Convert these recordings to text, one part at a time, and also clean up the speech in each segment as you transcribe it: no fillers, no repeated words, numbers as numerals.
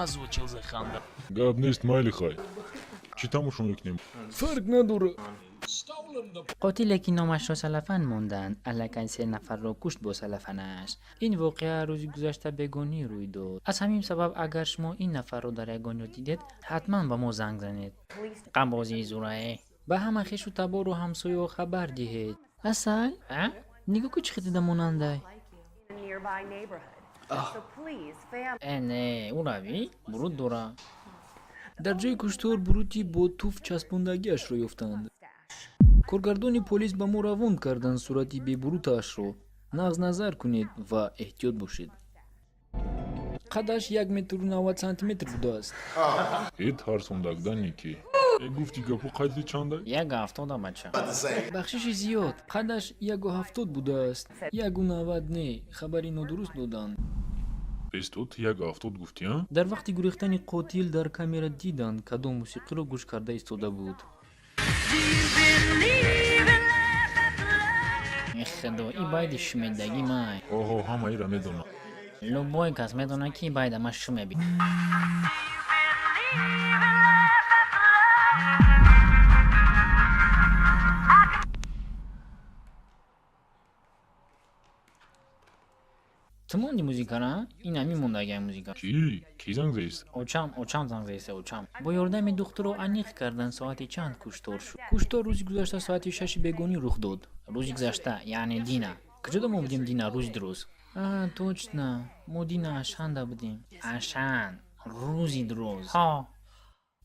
озвучил Заханда. Габнест майли хай. چی تموشون میکنیم؟ فرق نداره. قاتلی که نامش را سلفن موندن الکن 3 نفر را کشت با سلفنش. این واقعه روزی گذشته بگونی روی داد. از همین سبب اگر شما این نفر را در یگانیا دیدید حتما به ما زنگ زنید. قنبازی زورایه به همه خویش و تبار و همسایه خبر دهید. اصل نگاه که چه خیلی موننده. نه او روی برود داره. در جای کشتار بروتی با توف چسبوندگیش را یافتند. کارگردان پلیس به ما روان کردند صورتی بی بروتش را. نغز نظر کنید و احتیاط باشید. قدش 1 متر و 90 سانتی متر بوده است. ایت هر سوندگدنی که گفتی گپو قدری چنده؟ 1.70 بچه. بخشش زیاد. قدش 1.70 بوده است. 1.90 نه. خبری نادرست دادند. پس تو 1.70 گفتی ها؟ در وقتی گریختن قاتل در کامera دیدند کدام موسیقی را گوش کرده ایستاده بود. خدا ای باید شمیدگی مای. اوه همه ای را میدونم. لبای کس میدونه که باید ما شمه بید. تمام موزیکا را این همی موندگی موزیکا. کی زنگ زیست؟ اوچام زنگ زیسته اوچام. با یاردم دختر رو انیق کردن ساعتی چند کشتار شد. کشتار روزی گذشته ساعتی 6 بگونی رخ داد. روزی گذشته یعنی دینا. کجا ما بودیم دینا روز دروز. точно. ما دینا اشنده بودیم. اشن روزی دروز. ها.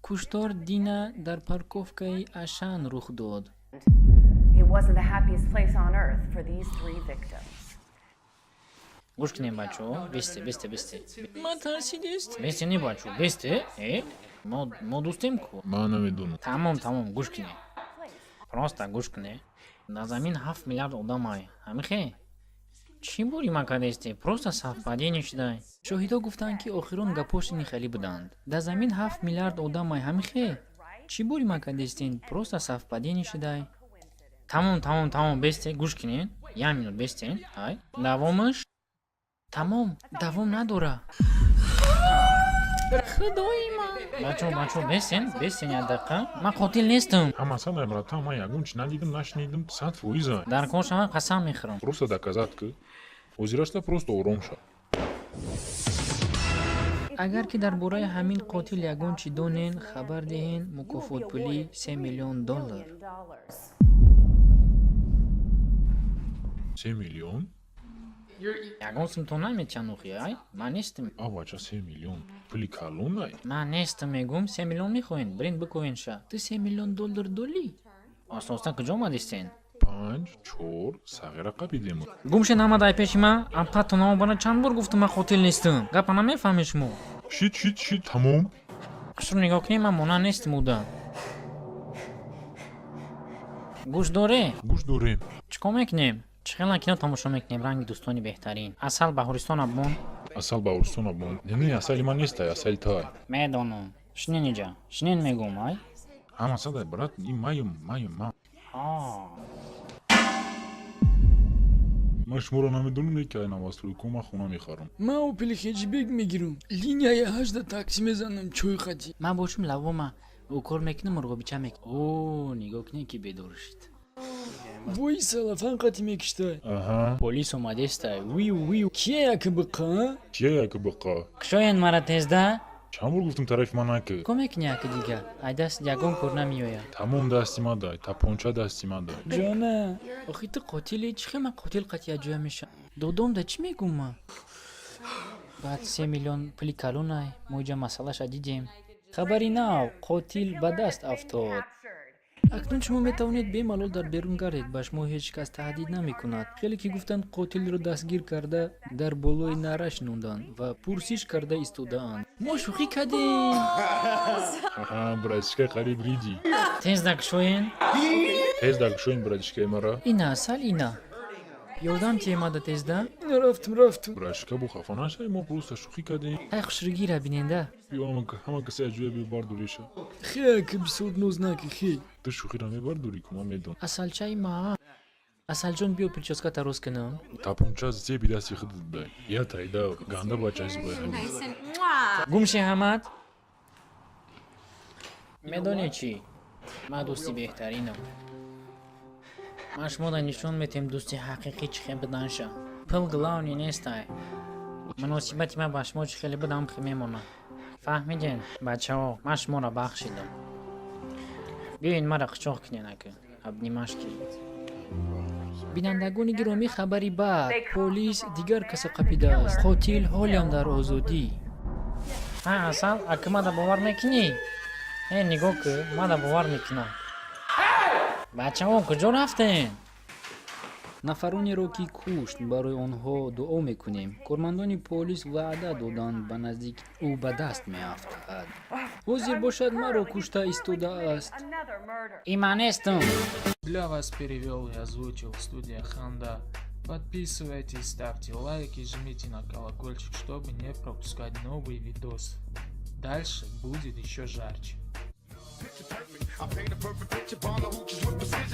کشتار دینا در پارکوفکای اشن رخ داد. It wasn't the happiest place on earth for these 3 victims. گوش کنیم بچه ها. بسته. من ترسیدست. بسته نی بچه ها. بسته. ما دوستیم کو. من نمیدونم. تمام گوش کنیم. پراستا گوش کنه. در زمین 7 میلیارد آدم های. همیخه. چی بوری مکدسته؟ پروستا صف بدی نشده. شاهدا گفتند که آخران گپاش خالی بودند. در زمین 7 میلیارد آدم های همیخه. چی بوری مکدستین؟ پروستا صف بدی نشده. تمام بسته گوش کنین. 1 مینوت بستین. های. دوامش تمام دوام نداره. خدای من. بچه بستین یه دقیقه. من قاتل نیستم. هم اصلا امراتا من یگون چی ندیدم نشنیدم 100%. در کار شما قسم میخورم. Просто доказать که وزیرشتا просто آرام شد. اگر که در برای همین قاتل یگون چی دونین خبر دهین مکافات پولی $3 میلیون. 3 میلیون؟ یگون سم تو نمیتونم نخوایی؟ من نیستم. آباچه 3 میلیون پولی کلون نای؟ من نیستم میگم 3 میلیون میخواین برین بکوین شا. تو $3 میلیون دولی؟ اساسا کجا اومدین؟ 5 4 صغیره قبیدیم. گمش نامدای پیش من. اپا تو نام بنا چند بار گفتم من قاتل نیستم. گپ نمیفهمی شما. چی تمام؟ شو نگاه کنی من مونا نیستم بودم. گوش داره. چیکار میکنیم؟ چخیلا کینو تماشا میکنیم رنگ دوستانی بهترین. اصل بهارستان ابون. نه اصلی من نیسته اصلی تای. میدونم. شنین اینجا. شنین میگم های. هم اصلا برات این مایم. من شما رو نمیدونم که این آواز توی کما خونه میخورم. من او پلی خیجبیگ میگیرم. لینیای 8 تاکسی میزنم چوی خطی. من باشم لوامه. او کار میکنم مرغا بیچه میکنم. اوه نگاه کنی که بدارشید. وای سلفن قطی میکشته. پلیس اومده است. وی. کیه یک بقا؟ کشاین مرا تزده؟ چند بار گفتم طرف من نکه. کمک نیاکه دیگه. ای دست یگون کار نمیویا. تمام دستی من دای. تا پونچه دستی من دای. جانه. آخی تو قاتلی چخه من قاتل قطعی جوه میشم. دودم ده چی میگم من؟ بعد 3 میلیون پلی کلونای. موجه مسئله شدیدیم. خبری نه قاتل به دست افتاد. اکنون شما میتوانید بی‌ملال در بیرون گردید به شما هیچ کس تهدید نمیکند. خیلی که گفتند قاتل را دستگیر کرده در بالای نرش نوندند و پرسش کرده ایستاده اند. ما شوخی کردیم. برادشکه قریب ریدی. تیز دکشوین برادشکه مرا. اینا اصل اینا. یادم که ایماده تیزده؟ رفتم. برادشکه بو خفا نشه ما پروستا شوخی کردیم. ای خوشرگی را بیننده. بیام که همه کسی اجوه بیبار دوریشه. خیلی که بسود نوزناکی خیلی. تو شوخی را میبار دوری که ما میدون. اصل چای ما. اصل جان بیو پیچاسکا تروز کنم. تا پونچه زی بیدستی خود دای. یا تایده گنده باچه از باید همین. گمشی همت میدونی چی؟ ما دوستی بهترینم. ما شما را نشون میتیم دوستی حقیقی چخه بدنشه. پل گلانی نیسته. مناسبتی من با شما چه خیلی بدم میمونه. فهمیدین بچه ها؟ من شما را بخشیدم. بیاین مرا قچاق کنین اکن. ابنیمش کنید. بینندگان گرامی خبری بعد پلیس دیگر کس قپیده است. قاتل حالم در آزادی. ها اصل اکه ما را باور میکنی؟ نگاه که ما را باور میکنم. بچه ها کجا رفتین؟ نفرانی را که کشت برای آنها دعا میکنیم. کارمندان پلیس وعده دادند به نزدیک او به دست میافتد. حاضر باشد مرا کشته ایستاده است. Another murder. این من نیستم. Для вас перевел и озвучил студия Ханда. Подписывайтесь, ставьте лайки, жмите на колокольчик, чтобы не пропускать новые видосы. Дальше будет еще жарче. I paint a perfect picture, bomb the hooches with precision.